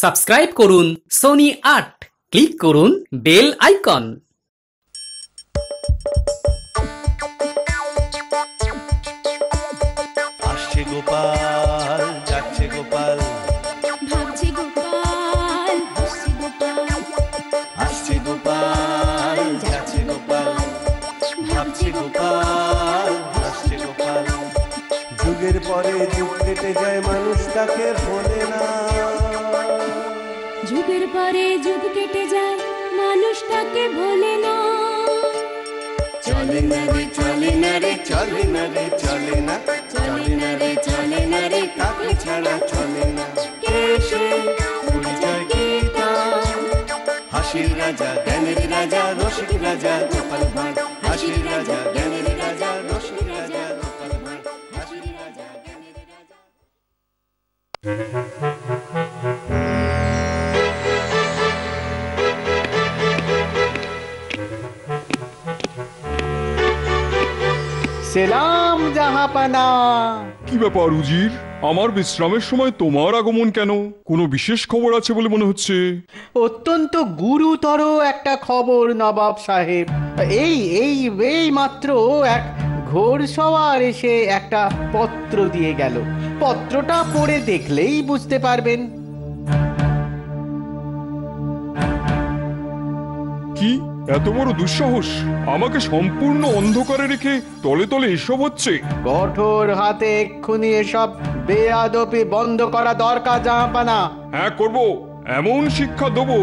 Subscribe করুন Sony ৮, click করুন bell icon. আসছে গোপাল, যাচ্ছে গোপাল, ভাবছে গোপাল, হাসছে গোপাল, আসছে গোপাল, যাচ্ছে গোপাল, ভাবছে গোপাল, হাসছে গোপাল। যুগের পরে যুগ কেটে যায়, মানুষ তাকে ভোলে না। যুগের পরে যুগ কেটে যায়, মানুষ তাকে ভোলে না। চলে না রে, চলে না রে, চলে না রে, চলে না, চলে না রে, চলে না রে, তাকে ছাড়া চলে না। কে সে? পরিচয় কি তার? হাসির রাজা, জ্ঞানের রাজা, রসিক রাজা গোপাল ভাঁড়। হাসির রাজা, জ্ঞানের রাজা, রসিক রাজা গোপাল ভাঁড়। হাসির রাজা, জ্ঞানের রাজা। সেলাম জাহাপানা। কি ব্যাপার উজির, আমার বিশ্রামের সময় তোমার আগমন কেন? কোনো বিশেষ খবর আছে বলে মনে হচ্ছে। অত্যন্ত গুরুতর একটা খবর নবাব সাহেব। এই এই এই মাত্র এক ঘোড়সওয়ার এসে একটা পত্র দিয়ে গেল। পত্রটা পড়ে দেখলেই বুঝতে পারবেন। কি এত বড় দুঃসাহস? আমাকে সম্পূর্ণ অন্ধকারে রেখে তলে তলে এসব হচ্ছে? কঠোর হাতে এক্ষুনি এসব বেয়াদবি বন্ধ করা দরকার জাহাপানা। হ্যাঁ করব, এমন শিক্ষা দেবো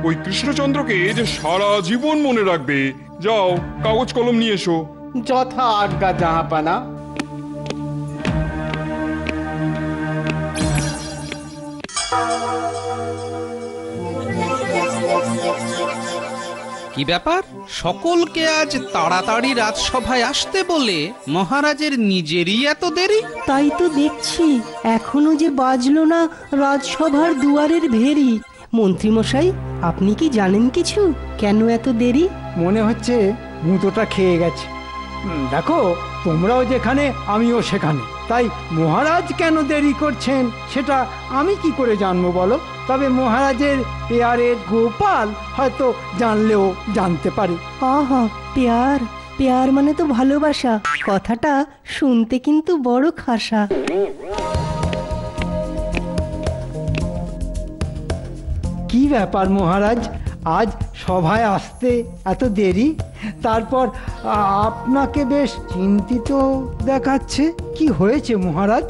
ওই কৃষ্ণচন্দ্রকে যে সারা জীবন মনে রাখবে। যাও কাগজ কলম নিয়ে এসো। যথা আজ্ঞা জাহাপানা। কি ব্যাপার, সকলকে আজ তাড়াতাড়ি রাজসভায় আসতে বলে মহারাজের নিজেরই এত দেরি? তাই তো দেখছি এখনো যে বাজলো না রাজসভার দুয়ারের ভেরি। মন্ত্রীমশাই, আপনি কি জানেন কিছু? কেন এত দেরি? মনে হচ্ছে মুতোটা খেয়ে গেছে। দেখো, তোমরাও যেখানে আমিও সেখানে, তাই মহারাজ কেন দেরি করছেন সেটা আমি কি করে জানবো বলো? তবে মহারাজের পেয়ারের গোপাল হয়তো জানলেও জানতে পারে। আহা, পেয়ার পেয়ার মানে তো ভালোবাসা। কথাটা শুনতে কিন্তু বড় খাসা। কি ব্যাপার মহারাজ, আজ সভায় আসতে এত দেরি? তারপর আপনাকে বেশ চিন্তিত দেখাচ্ছে। কি হয়েছে মহারাজ?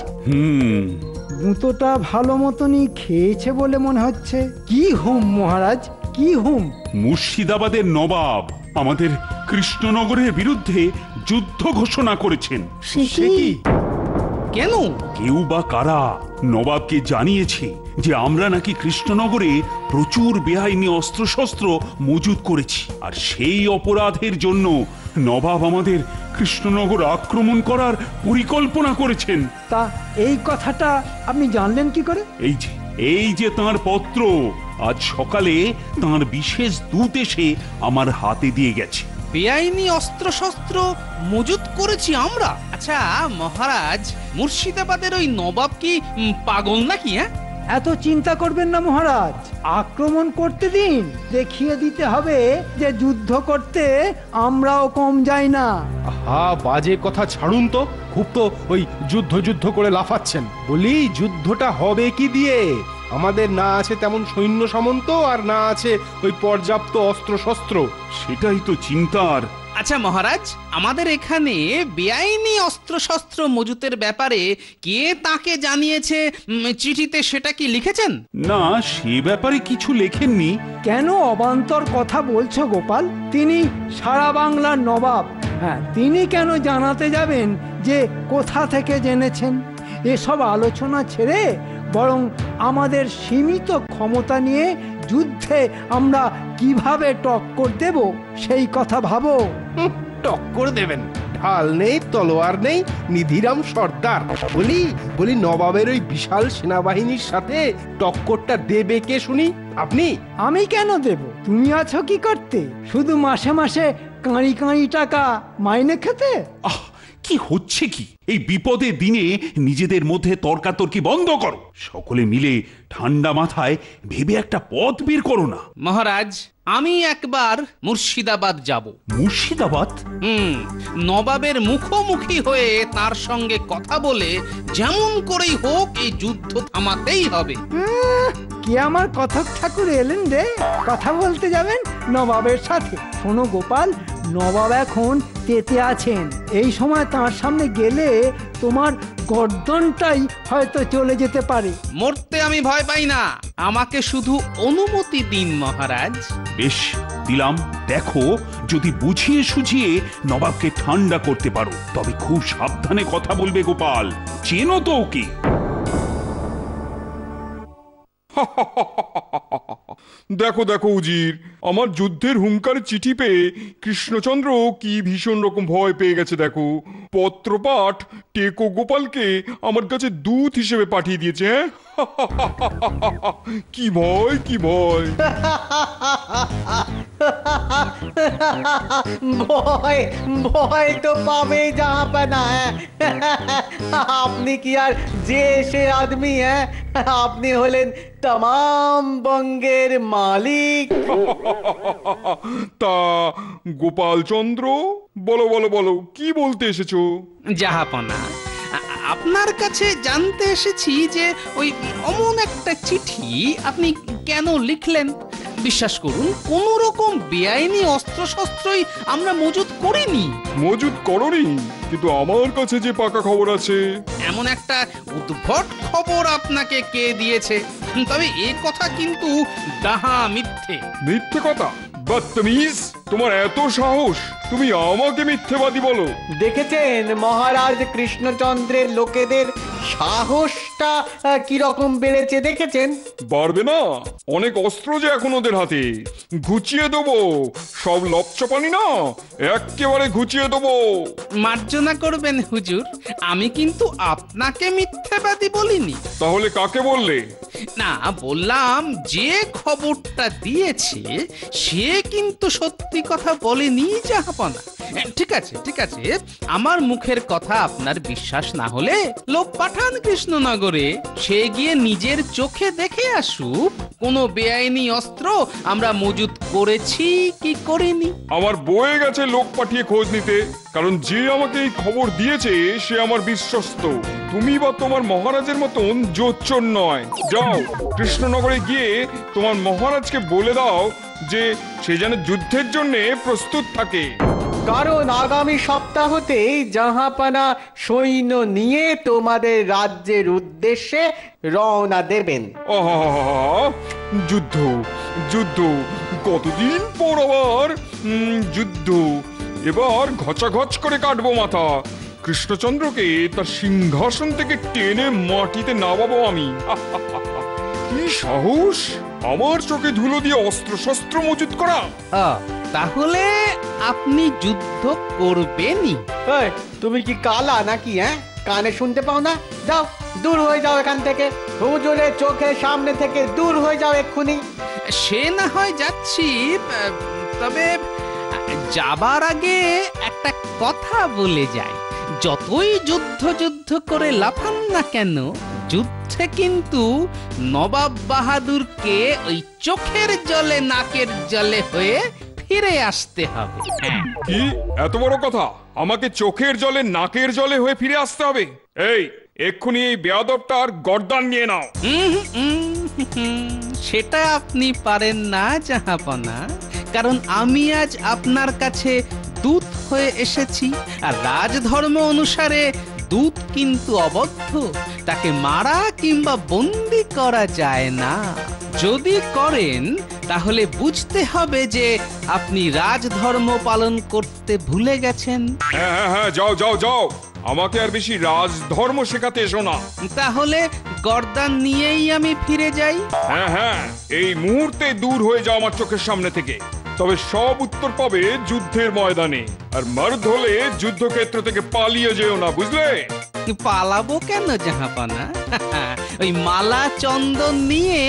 মুতোটা ভালো মতনই খেয়েছে বলে মনে হচ্ছে। কি হুম মহারাজ, কি হুম? মুর্শিদাবাদের নবাব আমাদের কৃষ্ণনগরের বিরুদ্ধে যুদ্ধ ঘোষণা করেছেন। সে কি? কেন? কেউ বা কারা নবাবকে জানিয়েছে যে আমরা নাকি কৃষ্ণনগরে প্রচুর বেআইনি অস্ত্রশস্ত্র মজুত করেছি, আর সেই অপরাধের জন্য নবাব আমাদের কৃষ্ণনগর আক্রমণ করার পরিকল্পনা করেছেন। তা এই কথাটা আপনি জানলেন কি করে? এই যে তাঁর পত্র, আজ সকালে তাঁর বিশেষ দূত এসে আমার হাতে দিয়ে গেছে। বেআইনি অস্ত্রশস্ত্র মজুত করেছি আমরা? আচ্ছা মহারাজ, মুর্শিদাবাদের ওই নবাব কি পাগল নাকি? হ্যাঁ, এত চিন্তা করবেন না মহারাজ, আক্রমণ করতে দিন। দেখিয়ে দিতে হবে যে যুদ্ধ করতে আমরাও কম যাই না। বাজে কথা ছাড়ুন তো, খুব তো ওই যুদ্ধ যুদ্ধ করে লাফাচ্ছেন। বলি, যুদ্ধটা হবে কি দিয়ে? আমাদের না আছে তেমন সৈন্য সামন্ত, আর না আছে ওই পর্যাপ্ত অস্ত্রশস্ত্র। সেটাই তো চিন্তার। আচ্ছা মহারাজ, আমাদের এখানে বেআইনি অস্ত্রশস্ত্র মজুতের ব্যাপারে কে তাকে জানিয়েছে চিঠিতে, সেটা কি লিখেছেন? না, সে ব্যাপারে কিছু লেখেননি। কেন অবান্তর কথা বলছো গোপাল? তিনি সারা বাংলার নবাব। হ্যাঁ, তিনি কেন জানাতে যাবেন যে কোথা থেকে জেনেছেন? এসব আলোচনা ছেড়ে বরং আমাদের সীমিত ক্ষমতা নিয়ে যুদ্ধে আমরা কিভাবে টক্কর দেব সেই কথা ভাবো। টক্কর দেবেন? ঢাল নেই, তলোয়ার নেই, নিধিরাম সর্দার। বলি নবাবের ওই বিশাল সেনাবাহিনীর সাথে টক্করটা দেবে কে শুনি? আপনি? আমি কেন দেব? তুমি আছো কি করতে? শুধু মাসে মাসে কাঁড়ি কাঁড়ি টাকা মাইনে খেতে? কি হচ্ছে কি? এই বিপদের দিনে নিজেদের মধ্যে তর্কাতর্কি বন্ধ করো। সকলে মিলে ঠান্ডা মাথায় ভেবে একটা পথ বের করো না। মহারাজ, আমি একবার মুর্শিদাবাদ যাব। মুর্শিদাবাদ? নবাবের মুখোমুখি হয়ে তার সঙ্গে কথা বলে যেমন করেই হোক এই যুদ্ধ থামাতেই হবে। কি আমার কথক ঠাকুর এলেন রে, কথা বলতে যাবেন নবাবের সাথে? শোনো গোপাল, নবাব এখন তেতে আছেন। এই সময় তার সামনে গেলে তোমার গর্দনটাই হয়তো চলে যেতে পারে। মরতে আমি ভয় পাই না, আমাকে শুধু অনুমতি দিন মহারাজ। বেশ, দিলাম। দেখো, যদি বুঝিয়ে সুঝিয়ে নবাবকে ঠান্ডা করতে পারো তবে খুব সাবধানে কথা বলবে গোপাল। চেনো তো ওকে? দেখো দেখো উজির, আমার যুদ্ধের হুঙ্কার চিঠি পেয়ে কৃষ্ণচন্দ্র কি ভীষণ রকম ভয় পেয়ে গেছে। দেখো, পত্রপাঠ টেকো গোপালকে আমার কাছে দূত হিসেবে পাঠিয়ে দিয়েছে। কি ভয়, কি ভয়! ভয় ভয় তো পাবে জাহাপানা। আপনি কি আর যে সে আদমি? আপনি হলেন तमाम বঙ্গের মালিক। তা গোপাল চন্দ্র, বলো বলো বলো, কি বলতে এসেছো? জাহাপনা, আপনার কাছে জানতে এসেছি যে ওই অমন একটা চিঠি আপনি কেন লিখলেন। বিশ্বাস করুন, কোন রকম বেআইনি অস্ত্রশস্ত্রই আমরা মজুত করিনি। মজুত করনি? কিন্তু আমার কাছে যে পাকা খবর আছে। এমন একটা উদ্ভট খবর আপনাকে কে দিয়েছে? তবে এই কথা কিন্তু ডাহা মিথ্যে। মিথ্যে কথা? বদতমিজ, তোমার এত সাহস, তুমি আমাকে মিথ্যেবাদী বলো? দেখেছেন মহারাজ কৃষ্ণচন্দ্রের লোকেদের সাহসটা কিরকম বেড়েছে? দেখেছেন? বাড়বে না? অনেক অস্ত্র যে এখন ওদের হাতে। ঘুচিয়ে দেবো সব লপচপানি, না একেবারে ঘুচিয়ে দেবো। মার্জনা করবেন হুজুর, আমি কিন্তু আপনাকে মিথ্যেবাদী বলিনি। তাহলে কাকে বললে? না, বললাম যে খবরটা দিয়েছে সে কিন্তু সত্যি কথা বলেনি জাহাপনা। ঠিক আছে ঠিক আছে, আমার মুখের কথা আপনার বিশ্বাস না হলে লোক পাঠান কৃষ্ণনগরে, সে গিয়ে নিজের চোখে দেখে আসুক কোনো বেআইনি অস্ত্র আমরা মজুত করেছি কি করিনি। আমার বয়ে গেছে লোক পাঠিয়ে খোঁজ নিতে, কারণ যে আমাকে এই খবর দিয়েছে সে আমার বিশ্বস্ত। তুমি বা তোমার মহারাজের মতন জোচ্চোর নয়। যাও, কৃষ্ণনগরে গিয়ে তোমার মহারাজকে বলে দাও যে সে যেন যুদ্ধের জন্য প্রস্তুত থাকে। কারণ আগামী সপ্তাহতেই জাহাপানা সৈন্য নিয়ে তোমাদের রাজ্যের উদ্দেশ্যে রওনা দেবেন। যুদ্ধ যুদ্ধ, কতদিন পর আবার যুদ্ধ। এবার ঘচাঘচ করে কাটবো মাথা। কৃষ্ণচন্দ্রকে তার সিংহাসন থেকে টেনে মাটিতে নামাবো আমি। কি সাহস আমার চোখে ধুলো দিয়ে অস্ত্র শস্ত্র মজুত করা! তাহলে আপনি যুদ্ধ করবেনই? তুমি কি কালা নাকি? কানে শুনতে পাও না? যাও, দূর হয়ে যাও এখান থেকে। হুজুরের চোখের সামনে থেকে দূর হয়ে যাও এক্ষুনি। সে না হয় যাচ্ছি, তবে যাবার আগে একটা কথা বলে যাই। যতই যুদ্ধ যুদ্ধ করে লাফান না কেন, যুদ্ধে কিন্তু নবাব বাহাদুরকে ওই চোখের জলে নাকের জলে হয়ে ফিরে আসতে হবে। কি এত বড় কথা? আমাকে চোখের জলে নাকের জলে হয়ে ফিরে আসতে হবে? এই, এক্ষুনি এই বেয়াদবটার গর্দান নিয়ে নাও। সেটা আপনি পারেন না জাহাপনা, কারণ আমি আজ আপনার কাছে দূত হয়ে এসেছি। আর রাজধর্ম অনুসারে দূত কিন্তু অবদ্ধ, তাকে মারা কিংবা বন্দি করা যায় না। যদি করেন তাহলে বুঝতে হবে যে আপনি রাজধর্ম পালন করতে ভুলে গেছেন। হ্যাঁ হ্যাঁ, যাও যাও যাও, আমাকে আর বেশি রাজধর্ম শেখাতে এসো না। তাহলে গর্দান নিয়েই আমি ফিরে যাই? হ্যাঁ হ্যাঁ, এই মুহূর্তে দূর হয়ে যাও আমার চোখের সামনে থেকে। তবে সব উত্তর পাবে যুদ্ধের ময়দানে। আর মারধ হলে যুদ্ধক্ষেত্র থেকে পালিয়ে যেও না, বুঝলে? পালাবো কেন জাহাপানা? ওই মালা চন্দন নিয়ে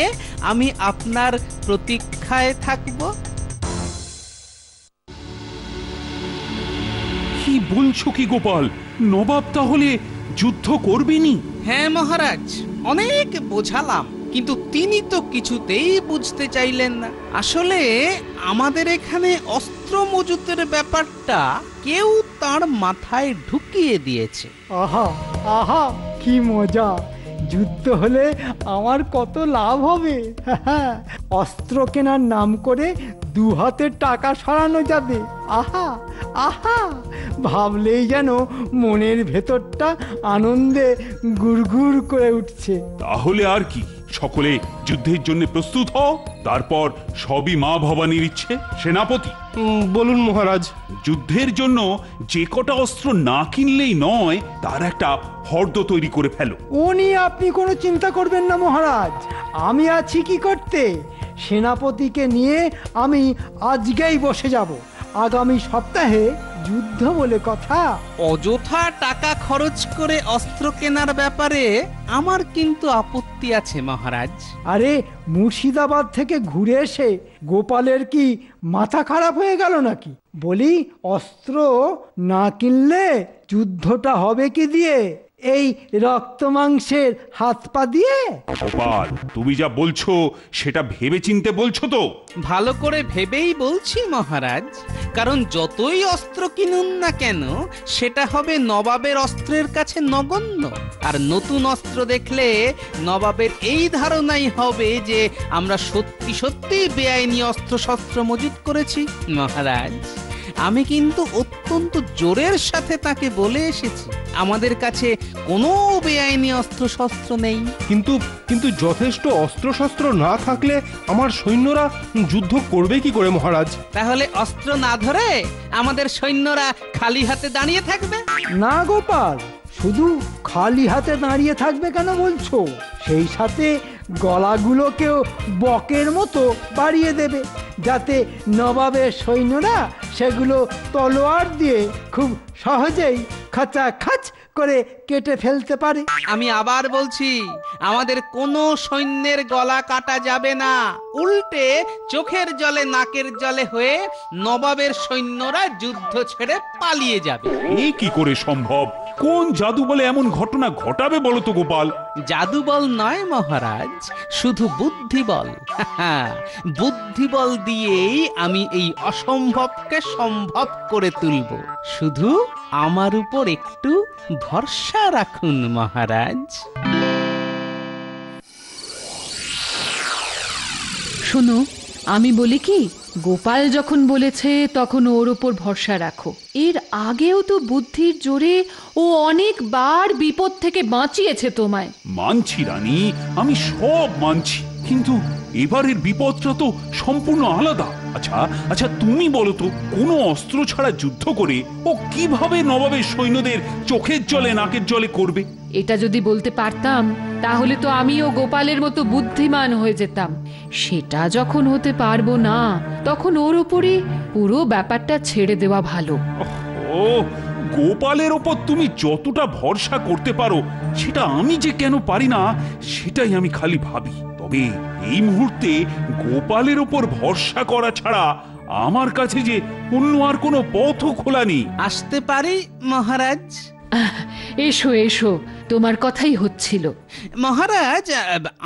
আমি আপনার প্রতীক্ষায় থাকবো। কি বলছো কি গোপাল? নবাব তাহলে যুদ্ধ করবেনি? হ্যাঁ মহারাজ, অনেক বোঝালাম, কিন্তু তিনি তো কিছুতেই বুঝতে চাইলেন না। আসলে আমাদের এখানে অস্ত্র মজুতের ব্যাপারটা কেউ তার মাথায় ঢুকিয়ে দিয়েছে। আহা আহা, কি মজা! যুদ্ধ হলে আমার কত লাভ হবে। অস্ত্র কেনার নাম করে 2 হাতে টাকা সরানো যাবে। আহা আহা, ভাবলেই যেন মনের ভেতরটা আনন্দে গুড়গুড় করে উঠছে। তাহলে আর কি, সকলে যুদ্ধের জন্য প্রস্তুত হও। তারপর সবই মা ভবানীর ইচ্ছে। সেনাপতি, বলুন মহারাজ। যুদ্ধের জন্য যে কটা অস্ত্র না কিনলেই নয়, তার একটা ফর্দ তৈরি করে ফেলো। ও নিয়ে আপনি কোনো চিন্তা করবেন না মহারাজ, আমি আছি কি করতে। সেনাপতিকে নিয়ে আমি আজকেই বসে যাব। আগামী সপ্তাহে যুদ্ধ বলে কথা। অযথা টাকা খরচ করে অস্ত্র কেনার ব্যাপারে আমার কিন্তু আপত্তি আছে মহারাজ। আরে, মুর্শিদাবাদ থেকে ঘুরে এসে গোপালের কি মাথা খারাপ হয়ে গেল নাকি? বলি, অস্ত্র না কিনলে যুদ্ধটা হবে কি দিয়ে? এই রক্ত মাংসের হাত পা দিয়ে? গোপাল, তুমি যা বলছো সেটা ভেবে চিনতে বলছো তো? ভালো করে ভেবেই বলছি মহারাজ, কারণ যতই অস্ত্র কিনুন না কেন, সেটা হবে নবাবের অস্ত্রের কাছে নগণ্য। আর নতুন অস্ত্র দেখলে নবাবের এই ধারণাই হবে যে আমরা সত্যি সত্যি বেআইনি অস্ত্র শস্ত্র মজুত করেছি। মহারাজ, আমি কিন্তু অত্যন্ত জোরের সাথে তাকে বলে এসেছি আমাদের কাছে কোনো বেআইনি অস্ত্র শস্ত্র নেই। কিন্তু যথেষ্ট অস্ত্র শস্ত্র না থাকলে আমার সৈন্যরা যুদ্ধ করবে কি করে মহারাজ? তাহলে অস্ত্র না ধরে আমাদের সৈন্যরা খালি হাতে দাঁড়িয়ে থাকবে? না গোপাল, শুধু খালি হাতে দাঁড়িয়ে থাকবে কেন বলছো? সেই সাথে গলাগুলোকেও বকের মতো বাড়িয়ে দেবে, যাতে নবাবের সৈন্যরা সেগুলো তলোয়ার দিয়ে খুব সহজেই খাঁচাখাচ করে কেটে ফেলতে পারে। আমি আবার বলছি, আমাদের কোনো সৈন্যের গলা কাটা যাবে না। উল্টে চোখের জলে নাকের জলে হয়ে নবাবের সৈন্যরা যুদ্ধ ছেড়ে পালিয়ে যাবে। এই কি করে সম্ভব? কোন জাদু বলে এমন ঘটনা ঘটাবে বলো তো গোপাল? জাদু বল নয় মহারাজ, শুধু বুদ্ধি বল। বুদ্ধি বল দিয়েই আমি এই অসম্ভবকে সম্ভব করে তুলব। শুধু আমার উপর একটু ভরসা রাখুন মহারাজ। শোনো, আমি বলি কি, গোপাল যখন বলেছে তখন ওর ওপর ভরসা রাখো। এর আগেও তো বুদ্ধির জোরে ও অনেকবার বিপদ থেকে বাঁচিয়েছে তোমায়। মানছি রানী, আমি সব মানছি, কিন্তু এবারের বিপদটা তো সম্পূর্ণ আলাদা। আচ্ছা তুমি বলো তো, কোনো অস্ত্র ছাড়া যুদ্ধ করে ও কিভাবে নবাবের সৈন্যদের চোখের জলে নাকের জলে করবে? এটা যদি বলতে পারতাম তাহলে তো আমিও গোপালের মতো বুদ্ধিমান হয়ে যেতাম। সেটা যখন হতে পারবো না, তখন ওর উপরে পুরো ব্যাপারটা ছেড়ে দেওয়া ভালো। ও, গোপালের ওপর তুমি যতটা ভরসা করতে পারো সেটা আমি যে কেন পারি না, সেটাই আমি খালি ভাবি। তবে এই মুহূর্তে গোপালের ওপর ভরসা করা ছাড়া আমার কাছে যে অন্য আর কোনো পথও খোলা নেই। আসতে পারি মহারাজ? এসো এসো, তোমার কথাই হচ্ছিল। মহারাজ,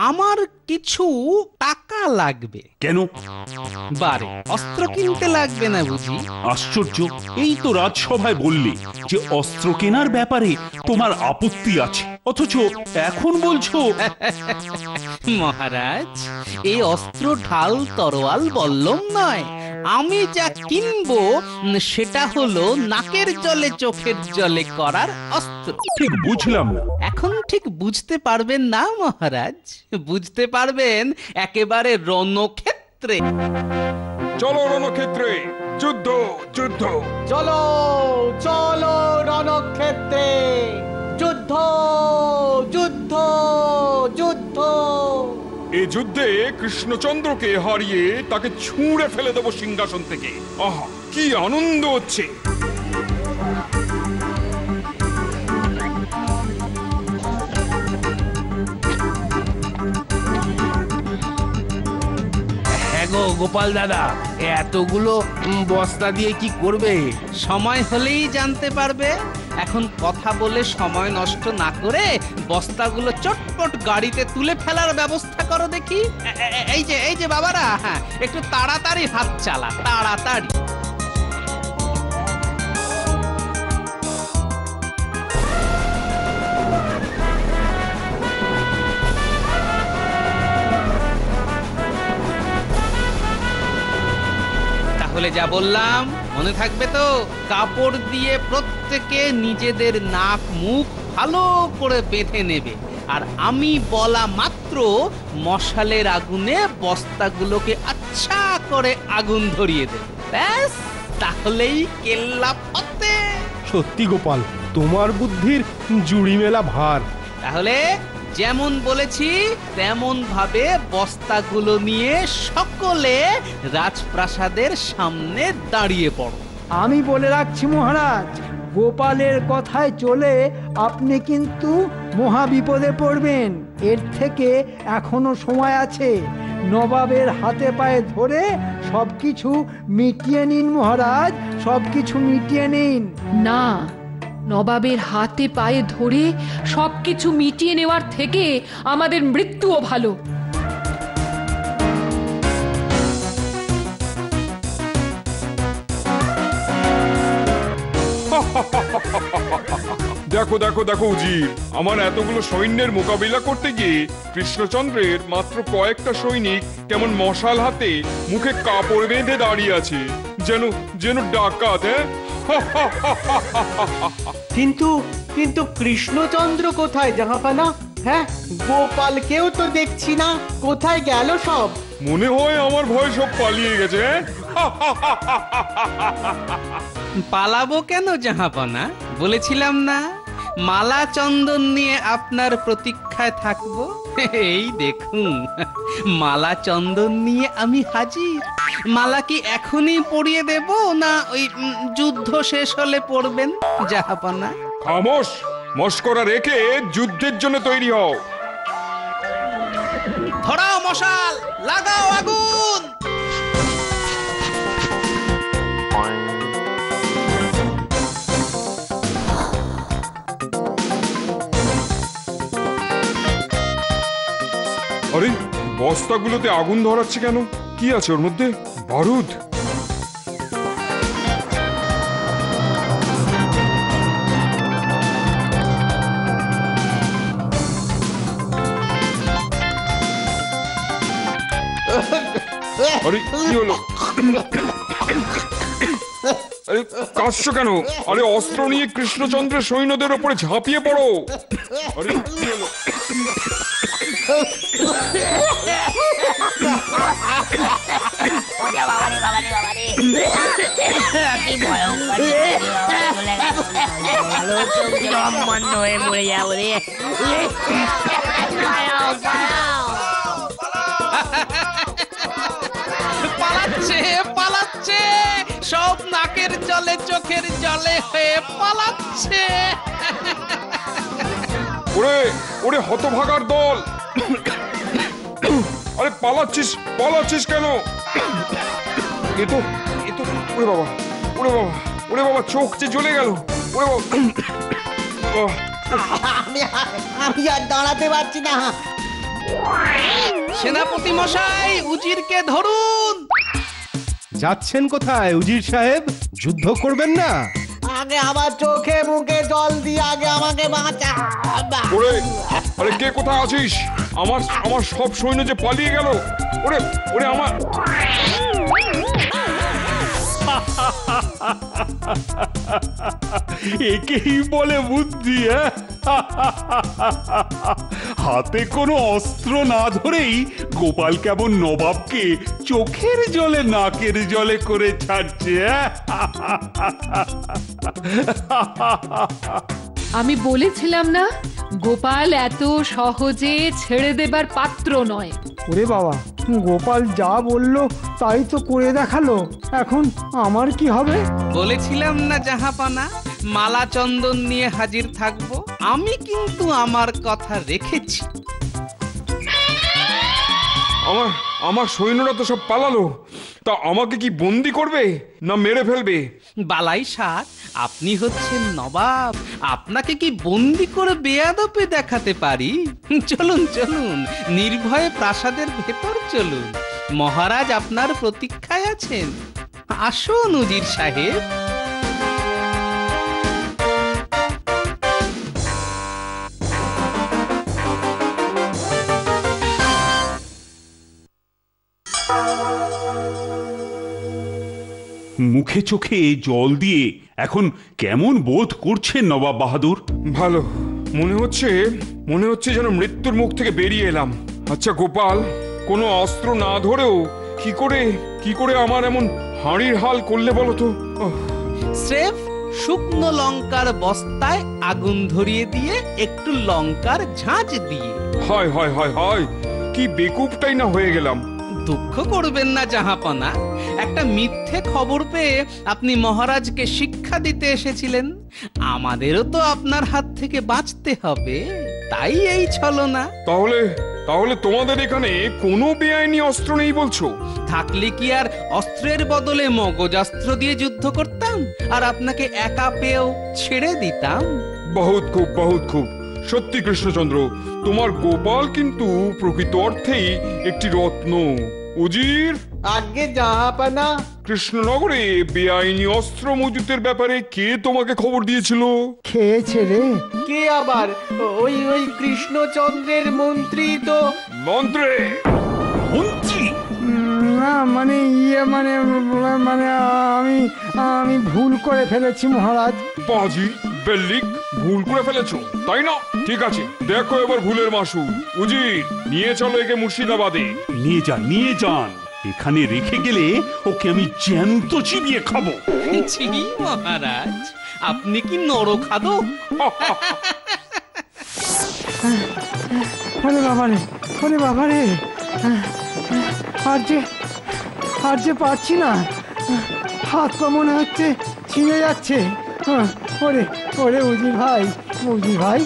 আমার কিছু টাকা লাগবে। কেন? বারে, অস্ত্র কিনতে লাগবে না বুঝি? আশ্চর্য, এই তো রাজসভায় বললে যে অস্ত্র কেনার ব্যাপারে তোমার আপত্তি আছে, অথচ এখন বলছো। মহারাজ, এই অস্ত্র ঢাল তরোয়াল বল্লম নয়। আমি যা কিনবো সেটা হলো নাকের জলে চোখের জলে করার অস্ত্র। ঠিক বুঝলাম না। এখন ঠিক বুঝতে পারবেন না মহারাজ, বুঝতে পারবেন একেবারে রণক্ষেত্রে। চলো রণক্ষেত্রে, যুদ্ধ যুদ্ধ। চলো চলো রণক্ষেত্রে, যুদ্ধ যুদ্ধ যুদ্ধ। এই যুদ্ধে কৃষ্ণচন্দ্রকে হারিয়ে তাকে ছুঁড়ে ফেলে দেবো সিংহাসন থেকে। আহা, কি আনন্দ হচ্ছে! গো গোপাল দাদা, এতগুলো বস্তা দিয়ে কি করবে? সময় হলেই জানতে পারবে। এখন কথা বলে সময় নষ্ট না করে বস্তাগুলো চটপট গাড়িতে তুলে ফেলার ব্যবস্থা করো দেখি। এই যে বাবারা, হ্যাঁ একটু তাড়াতাড়ি হাত চালা, তাড়াতাড়ি। তাহলে যা বললাম মনে থাকবে তো? কাপড় দিয়ে প্রত্যেকে নিজেদের নাক মুখ ভালো করে বেঁধে নেবে, আর আমি বলা মাত্র মশালের আগুনে বস্তাগুলোকে আচ্ছা করে আগুন ধরিয়ে দেবে। ব্যাস, তাহলেই কেল্লা ফতে। সত্যি গোপাল, তোমার বুদ্ধির জুড়ি মেলা ভার। তাহলে যেমন বলেছি তেমন ভাবে বস্তাগুলো নিয়ে সকলে রাজপ্রাসাদের সামনে দাঁড়িয়ে পড়ো। আমি বলে রাখছি মহারাজ, গোপালের কথায় চলে আপনি কিন্তু মহা বিপদে পড়বেন। এর থেকে এখনো সময় আছে। নবাবের হাতে পায়ে ধরে সবকিছু মিটিয়ে নিন মহারাজ, সবকিছু মিটিয়ে নিন। না, নবাবের হাতে পায়ে ধরে সবকিছু মিটিয়ে নেওয়ার থেকে আমাদের মৃত্যুও ভালো। দেখো দেখো দেখো উজির, আমার এতগুলো সৈন্যের মোকাবিলা করতে গিয়ে কৃষ্ণচন্দ্রের মাত্র কয়েকটা সৈনিক কেমন মশাল হাতে মুখে কাপড় বেঁধে দাঁড়িয়ে আছে, যেন যেন ডাকাত। কিন্তু কিন্তু কৃষ্ণচন্দ্র কোথায় জাহাপানা? হ্যাঁ, গোপালকেও তো দেখছি না, কোথায় গেল সব? মনে হয় আমার ভয় সব পালিয়ে গেছে। পালাবো কেন জাহাপনা? বলেছিলাম না মালা চন্দন নিয়ে আপনার প্রতীক্ষায় থাকবো। এই দেখুন, মালা চন্দন নিয়ে আমি হাজির। মালা কি এখনই পরিয়ে দেব, না ওই যুদ্ধ শেষ হলে পড়বেন জাহাপনা? খামোশ, মস্করা রেখে যুদ্ধের জন্য তৈরি হও। ধরাও মশাল, লাগাও আগুন। আরে, বস্তাগুলোতে আগুন ধরাচ্ছে কেন? কি আছে ওর মধ্যে? বারুদ? আরে কি হলো? আরে কাঁদছো কেন? আরে অস্ত্র নিয়ে কৃষ্ণচন্দ্রের সৈন্যদের উপরে ঝাঁপিয়ে পড়ো। আরে কি হলো? পালাচ্ছে পালাচ্ছে, সব নাকের জলে চোখের জলে হয়ে পালাচ্ছে। ওরে ওরে হতভাগার দল, আরে পালাচ্ছিস পালাচ্ছিস কেন? এ তো ওরে বাবা, ওরে বাবা, ওরে বাবা, চোখ যে জ্বলে গেল। ওরে বাবা, আমি আর দাঁড়াতে পারছি না। সেনাপতি মশাই, উজিরকে ধরুন। যাচ্ছেন কোথায় উজির সাহেব? যুদ্ধ করবেন না? আগে আমার চোখে মুখে জল দিয়ে আগে আমাকে বাঁচা। ওরে, আরে কে কোথায় আছিস? আমার আমার সব সৈন্য যে পালিয়ে গেল। ওরে ওরে আমার একেই বলে বুদ্ধি। হাতে কোনো অস্ত্র না ধরেই গোপাল কেমন নবাবকে চোখের জলে নাকের জলে করে ছাড়ছে। আমি বলেছিলাম না, গোপাল এত সহজে ছেড়ে দেবার পাত্র নয়। ওরে বাবা, গোপাল যা বলল তাই তো করে দেখালো। এখন আমার কি হবে? বলেছিলাম না জাহাপানা, মালা চন্দন নিয়ে হাজির থাকবো। আমি কিন্তু আমার কথা রেখেছি। আমার সৈন্যরা তো সব পালালো, তা আমাকে কি বন্দি করবে না মেরে ফেলবে? বালাই ষাট, আপনি হচ্ছেন নবাব, আপনাকে কি বন্দি করে বেয়াদপে দেখাতে পারি? চলুন চলুন, নির্ভয়ে প্রাসাদের ভেতর চলুন, মহারাজ আপনার প্রতীক্ষায় আছেন। আসুন উজির সাহেব। মুখে চোখে জল দিয়ে এখন কেমন বোধ করছেন নবাব বাহাদুর? ভালো, মনে হচ্ছে যেন মৃত্যুর মুখ থেকে বেরিয়ে এলাম। আচ্ছা গোপাল, কোনো অস্ত্র না ধরেও কি করে আমার এমন হাঁড়ির হাল করলে বলো তো? স্রেফ শুকনো লঙ্কার বস্তায় আগুন ধরিয়ে দিয়ে একটু লঙ্কার ঝাঁঝ দিয়ে। হায় হায় হায় হায়, কি বেকুবটাই না হয়ে গেলাম। দুঃখ করবেন না জাহাপনা, একটা মিথ্যে খবর পেয়ে আপনি মহারাজকে শিক্ষা দিতে এসেছিলেন। আমাদেরও তো আপনার হাত থেকে বাঁচতে হবে, তাই এই ছলনা। তাহলে তোমাদের এখানে কোনো বেআইনি অস্ত্র নেই বলছো? থাকলে কি আর অস্ত্রের বদলে মগজাস্ত্র দিয়ে যুদ্ধ করতাম আর আপনাকে একা পেয়েও ছেড়ে দিতাম? বহুত খুব সত্যি কৃষ্ণচন্দ্র, তোমার গোপাল কিন্তু প্রকৃত অর্থেই একটি রত্ন। উজির, আগে জাহাপানা, কৃষ্ণনগরে বেআইনি অস্ত্র মজুতের ব্যাপারে কে তোমাকে খবর দিয়েছিল? খেয়েছে রে। কে আবার? ওই কৃষ্ণচন্দ্রের মন্ত্রী তো। মন্ত্রী? না মানে মানে আমি ভুল করে ফেলেছি মহারাজ। বাজি বেল্লিক, ভুল করে ফেলেছো তাই না? ঠিক আছে, দেখো এবার ভুলের মাসু। উজির, নিয়ে চলো একে মুর্শিদাবাদে। নিয়ে যান, এখানে রেখে গেলে ওকে আমি জ্যান্ত চিবিয়ে খাবো। ছি মহারাজ, আপনি কি নরখাদক? ওরে বাবারে, আর যে পারছি না, হাত পা মনে হচ্ছে ছিঁড়ে যাচ্ছে। ওরে উজির ভাই,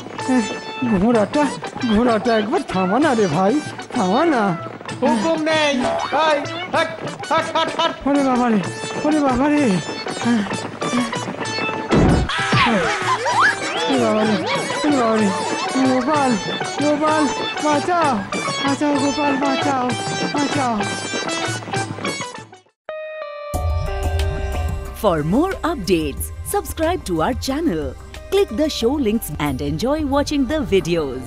ঘোড়াটা একবার থামা না রে ভাই, থামা না। হুকুম নেই। ওরে বাবারে, গোপাল বাঁচাও, গোপাল বাঁচাও। For more updates, subscribe to our channel, click the show links and enjoy watching the videos.